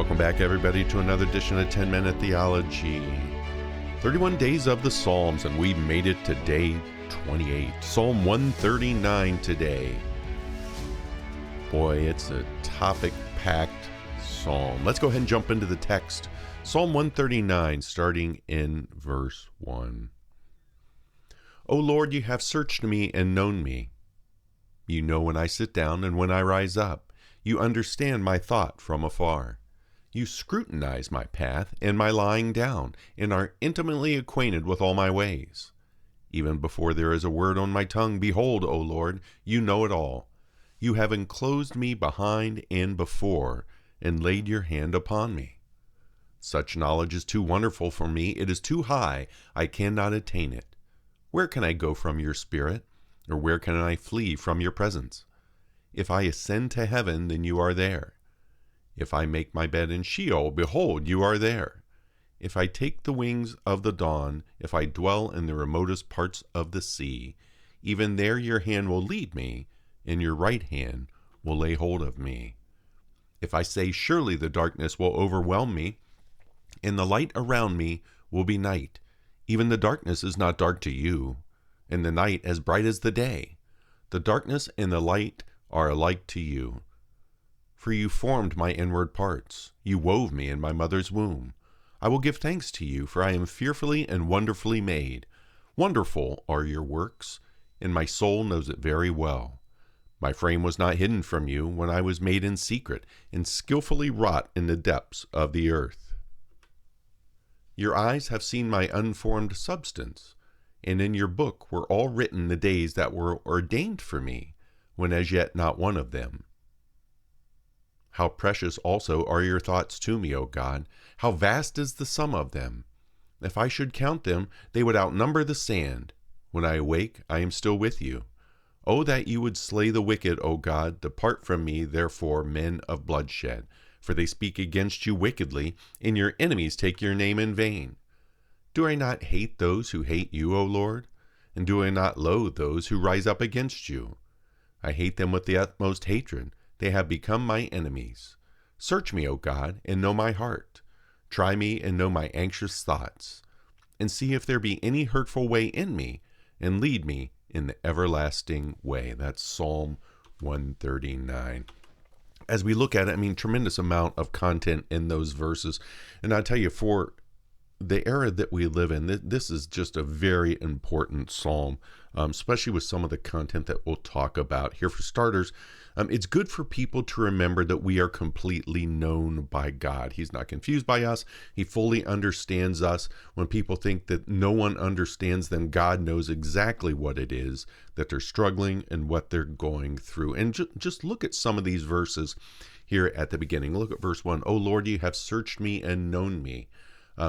Welcome back, everybody, to another edition of 10-Minute Theology. 31 days of the Psalms, and we've made it to day 28. Psalm 139 today. Boy, it's a topic-packed psalm. Let's go ahead and jump into the text. Psalm 139, starting in verse 1. O Lord, you have searched me and known me. You know when I sit down and when I rise up. You understand my thought from afar. You scrutinize my path and my lying down, and are intimately acquainted with all my ways. Even before there is a word on my tongue, behold, O Lord, you know it all. You have enclosed me behind and before, and laid your hand upon me. Such knowledge is too wonderful for me, it is too high, I cannot attain it. Where can I go from your spirit, or where can I flee from your presence? If I ascend to heaven, then you are there. If I make my bed in Sheol, behold, you are there. If I take the wings of the dawn, if I dwell in the remotest parts of the sea, even there your hand will lead me, and your right hand will lay hold of me. If I say, surely the darkness will overwhelm me, and the light around me will be night, even the darkness is not dark to you, and the night as bright as the day. The darkness and the light are alike to you. For you formed my inward parts. You wove me in my mother's womb. I will give thanks to you, for I am fearfully and wonderfully made. Wonderful are your works, and my soul knows it very well. My frame was not hidden from you when I was made in secret and skillfully wrought in the depths of the earth. Your eyes have seen my unformed substance, and in your book were all written the days that were ordained for me, when as yet not one of them. How precious also are your thoughts to me, O God! How vast is the sum of them! If I should count them, they would outnumber the sand. When I awake, I am still with you. O that you would slay the wicked, O God! Depart from me, therefore, men of bloodshed. For they speak against you wickedly, and your enemies take your name in vain. Do I not hate those who hate you, O Lord? And do I not loathe those who rise up against you? I hate them with the utmost hatred. They have become my enemies. Search me, O God, and know my heart. Try me and know my anxious thoughts. And see if there be any hurtful way in me, and lead me in the everlasting way. That's Psalm 139. As we look at it, tremendous amount of content in those verses. And I tell you, for the era that we live in, this is just a very important psalm, especially with some of the content that we'll talk about here. For starters, it's good for people to remember that we are completely known by God. He's not confused by us. He fully understands us. When people think that no one understands them, God knows exactly what it is that they're struggling and what they're going through. And just look at some of these verses here at the beginning. Look at verse 1. O Lord, you have searched me and known me.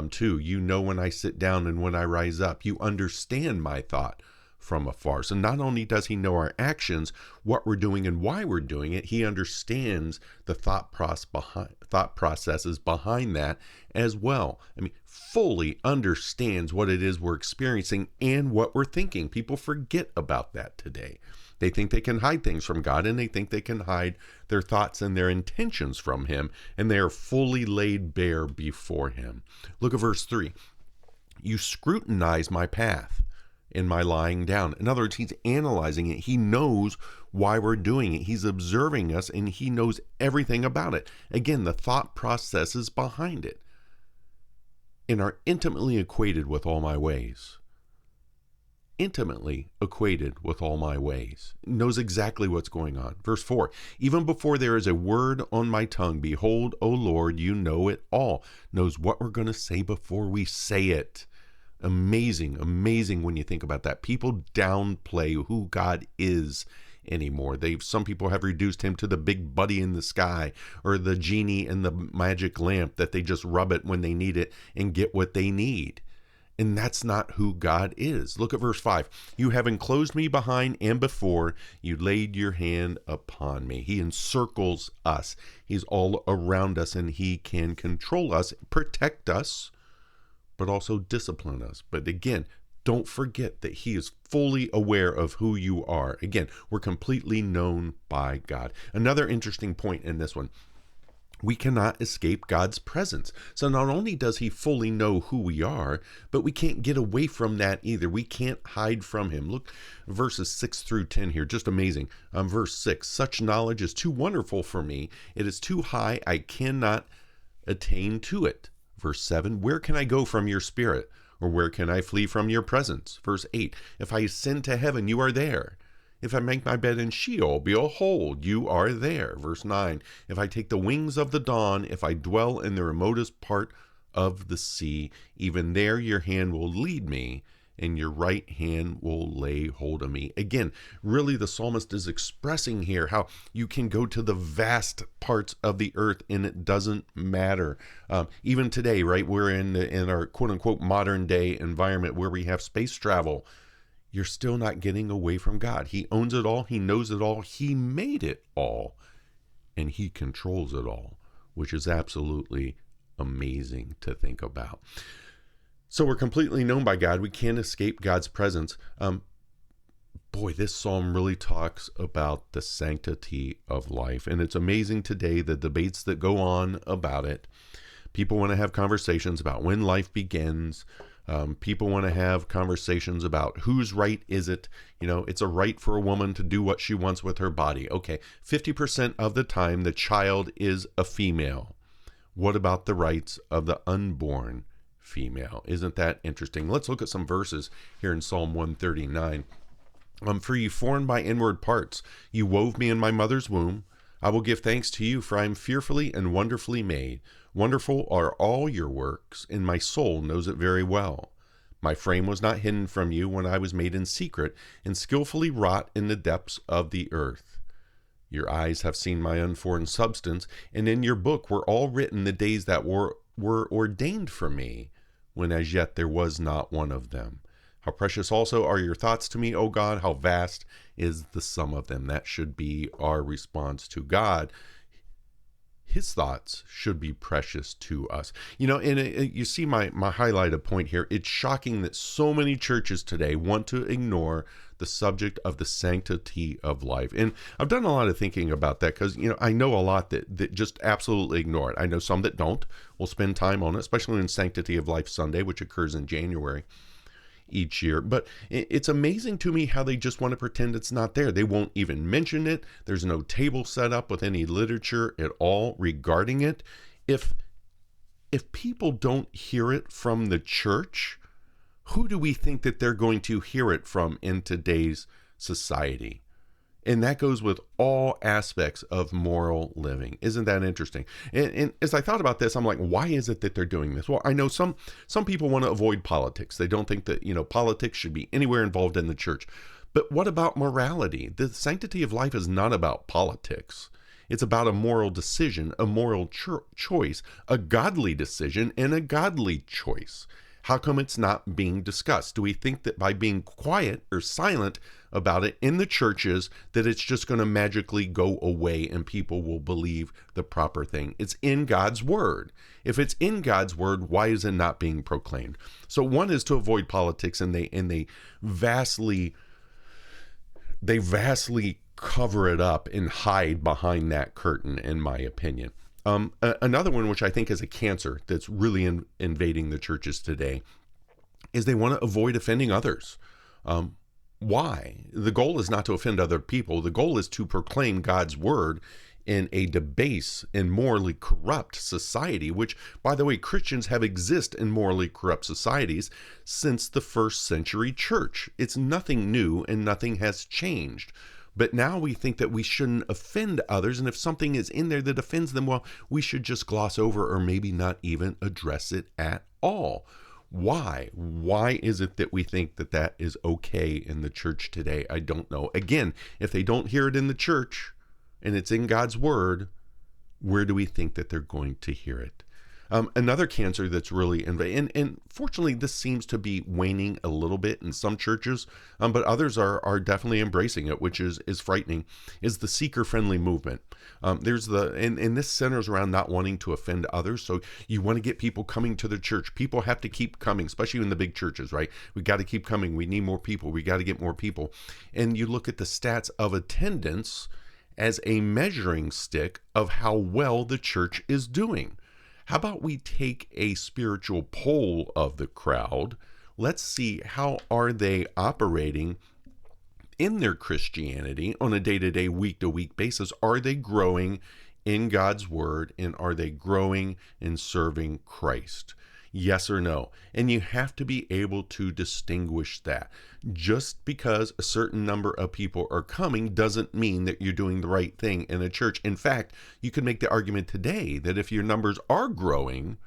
2, you know when I sit down and when I rise up. You understand my thought from afar. So not only does he know our actions, what we're doing and why we're doing it, he understands the thought processes behind that as well. Fully understands what it is we're experiencing and what we're thinking. People forget about that today. They think they can hide things from God, and they think they can hide their thoughts and their intentions from him, and they are fully laid bare before him. Look at verse 3. You scrutinize my path in my lying down. In other words, he's analyzing it. He knows why we're doing it. He's observing us, and he knows everything about it. Again, the thought processes behind it, and are intimately acquainted with all my ways. Intimately acquainted with all my ways. Knows exactly what's going on. Verse 4, even before there is a word on my tongue, behold, O Lord, you know it all. Knows what we're going to say before we say it. Amazing, amazing when you think about that. People downplay who God is anymore. Some people have reduced him to the big buddy in the sky, or the genie in the magic lamp that they just rub it when they need it and get what they need. And that's not who God is. Look at verse 5. You have enclosed me behind and before. You laid your hand upon me. He encircles us. He's all around us, and he can control us, protect us, but also discipline us. But again, don't forget that he is fully aware of who you are. Again, we're completely known by God. Another interesting point in this one. We cannot escape God's presence. So not only does he fully know who we are, but we can't get away from that either. We can't hide from him. Look, verses 6 through 10 here, just amazing. Verse 6, such knowledge is too wonderful for me. It is too high. I cannot attain to it. Verse 7, where can I go from your spirit? Or where can I flee from your presence? Verse 8, if I ascend to heaven, you are there. If I make my bed in Sheol, behold, you are there. Verse 9, if I take the wings of the dawn, if I dwell in the remotest part of the sea, even there your hand will lead me, and your right hand will lay hold of me. Again, really the psalmist is expressing here how you can go to the vast parts of the earth and it doesn't matter. Even today, right, we're in our quote-unquote modern day environment where we have space travel. You're still not getting away from God. He owns it all. He knows it all. He made it all. And he controls it all, which is absolutely amazing to think about. So we're completely known by God. We can't escape God's presence. Boy, this psalm really talks about the sanctity of life. And it's amazing today the debates that go on about it. People want to have conversations about when life begins. People want to have conversations about whose right is it. You know, it's a right for a woman to do what she wants with her body. Okay, 50% of the time the child is a female. What about the rights of the unborn female? Isn't that interesting? Let's look at some verses here in Psalm 139. For you formed my inward parts. You wove me in my mother's womb. I will give thanks to you, for I am fearfully and wonderfully made. Wonderful are all your works, and my soul knows it very well. My frame was not hidden from you when I was made in secret, and skillfully wrought in the depths of the earth. Your eyes have seen my unformed substance, and in your book were all written the days that were ordained for me, when as yet there was not one of them. How precious also are your thoughts to me, O God, how vast is the sum of them. That should be our response to God. His thoughts should be precious to us. You know, and you see my highlighted point here. It's shocking that so many churches today want to ignore the subject of the sanctity of life. And I've done a lot of thinking about that because, you know, I know a lot that just absolutely ignore it. I know some that don't. We'll spend time on it, especially in Sanctity of Life Sunday, which occurs in January each year. But it's amazing to me how they just want to pretend it's not there. They won't even mention it. There's no table set up with any literature at all regarding it. If people don't hear it from the church, who do we think that they're going to hear it from in today's society? And that goes with all aspects of moral living. Isn't that interesting? And as I thought about this, I'm like, why is it that they're doing this? Well, I know some people want to avoid politics. They don't think that, you know, politics should be anywhere involved in the church. But what about morality? The sanctity of life is not about politics. It's about a moral decision, a moral choice, a godly decision, and a godly choice. How come it's not being discussed? Do we think that by being quiet or silent about it in the churches that it's just going to magically go away and people will believe the proper thing? It's in God's word. If it's in God's word, why is it not being proclaimed? So one is to avoid politics, and they vastly cover it up and hide behind that curtain, in my opinion. Another one, which I think is a cancer that's really invading the churches today, is they want to avoid offending others. Why? The goal is not to offend other people. The goal is to proclaim God's word in a debased and morally corrupt society, which, by the way, Christians have existed in morally corrupt societies since the first century church. It's nothing new and nothing has changed. But now we think that we shouldn't offend others, and if something is in there that offends them, well, we should just gloss over or maybe not even address it at all. Why? Why is it that we think that that is okay in the church today? I don't know. Again, if they don't hear it in the church and it's in God's word, where do we think that they're going to hear it? Another cancer that's really, and fortunately this seems to be waning a little bit in some churches, but others are definitely embracing it, which is frightening, is the seeker-friendly movement. And this centers around not wanting to offend others. So you want to get people coming to the church. People have to keep coming, especially in the big churches, right? We got to keep coming. We need more people. We got to get more people. And you look at the stats of attendance, as a measuring stick of how well the church is doing. How about we take a spiritual poll of the crowd? Let's see, how are they operating in their Christianity on a day-to-day, week-to-week basis? Are they growing in God's word, and are they growing in serving Christ? Yes or no? And you have to be able to distinguish that. Just because a certain number of people are coming doesn't mean that you're doing the right thing in a church. In fact, you can make the argument today that if your numbers are growing,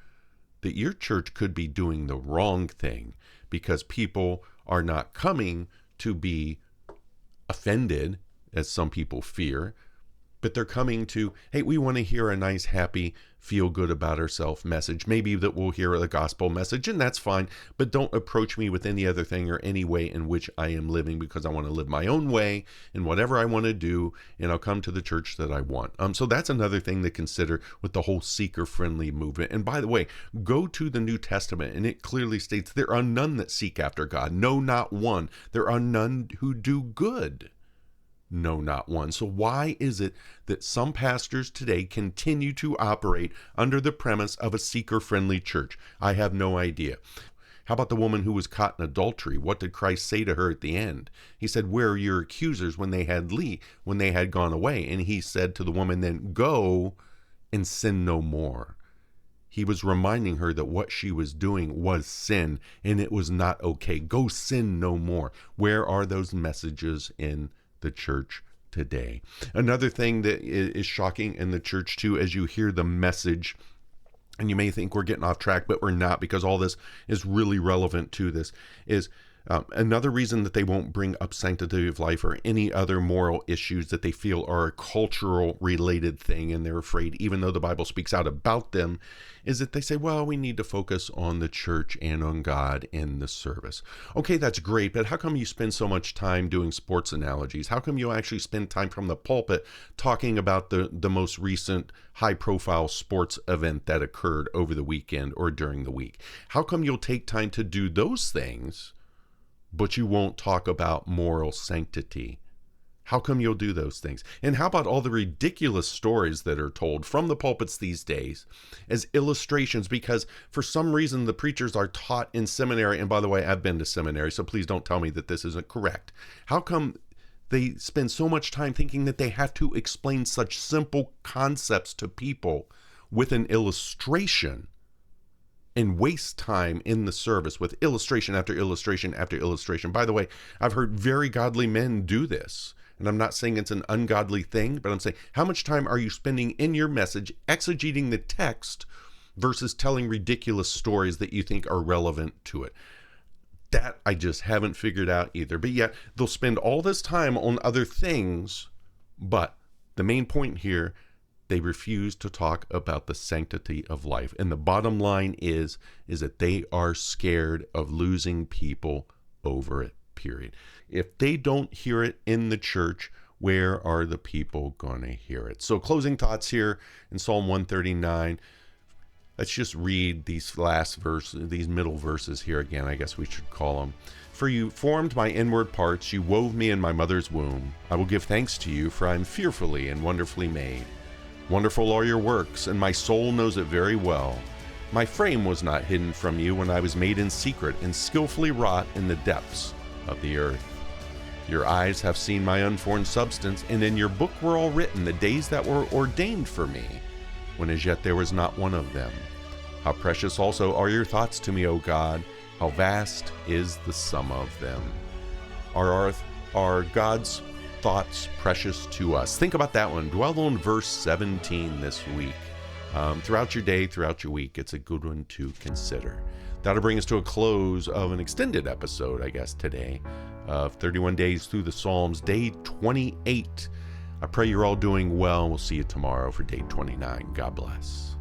that your church could be doing the wrong thing, because people are not coming to be offended, as some people fear, but they're coming to, hey, we want to hear a nice, happy, feel good about ourselves message. Maybe that we'll hear the gospel message, and that's fine, but don't approach me with any other thing or any way in which I am living, because I want to live my own way and whatever I want to do, and I'll come to the church that I want. So that's another thing to consider with the whole seeker-friendly movement. And by the way, go to the New Testament, and it clearly states there are none that seek after God. No, not one. There are none who do good. No, not one. So why is it that some pastors today continue to operate under the premise of a seeker-friendly church? I have no idea. How about the woman who was caught in adultery? What did Christ say to her at the end? He said, "Where are your accusers?" when they had gone away. And he said to the woman, then, "Go and sin no more." He was reminding her that what she was doing was sin, and it was not okay. Go sin no more. Where are those messages in the church today? Another thing that is shocking in the church too, as you hear the message, and you may think we're getting off track, but we're not, because all this is really relevant to this, is another reason that they won't bring up sanctity of life or any other moral issues that they feel are a cultural related thing, and they're afraid, even though the Bible speaks out about them, is that they say, well, we need to focus on the church and on God in the service. Okay, that's great, but how come you spend so much time doing sports analogies? How come you actually spend time from the pulpit talking about the most recent high-profile sports event that occurred over the weekend or during the week? How come you'll take time to do those things, but you won't talk about moral sanctity? How come you'll do those things? And how about all the ridiculous stories that are told from the pulpits these days as illustrations? Because for some reason the preachers are taught in seminary, and by the way, I've been to seminary, so please don't tell me that this isn't correct. How come they spend so much time thinking that they have to explain such simple concepts to people with an illustration, and waste time in the service with illustration after illustration after illustration? By the way, I've heard very godly men do this, and I'm not saying it's an ungodly thing, but I'm saying, how much time are you spending in your message exegeting the text versus telling ridiculous stories that you think are relevant to it? That I just haven't figured out either. But yet they'll spend all this time on other things, but the main point here, they refuse to talk about the sanctity of life. And the bottom line is that they are scared of losing people over it, period. If they don't hear it in the church, where are the people going to hear it? So closing thoughts here in Psalm 139. Let's just read these last verses, these middle verses here again, I guess we should call them. For you formed my inward parts, you wove me in my mother's womb. I will give thanks to you, for I am fearfully and wonderfully made. Wonderful are your works, and my soul knows it very well. My frame was not hidden from you when I was made in secret and skillfully wrought in the depths of the earth. Your eyes have seen my unformed substance, and in your book were all written the days that were ordained for me, when as yet there was not one of them. How precious also are your thoughts to me, O God! How vast is the sum of them. Are God's thoughts precious to us? Think about that one. Dwell on verse 17 this week. Throughout your day, throughout your week, it's a good one to consider. That'll bring us to a close of an extended episode, I guess, today of 31 Days Through the Psalms, day 28. I pray you're all doing well. We'll see you tomorrow for day 29. God bless.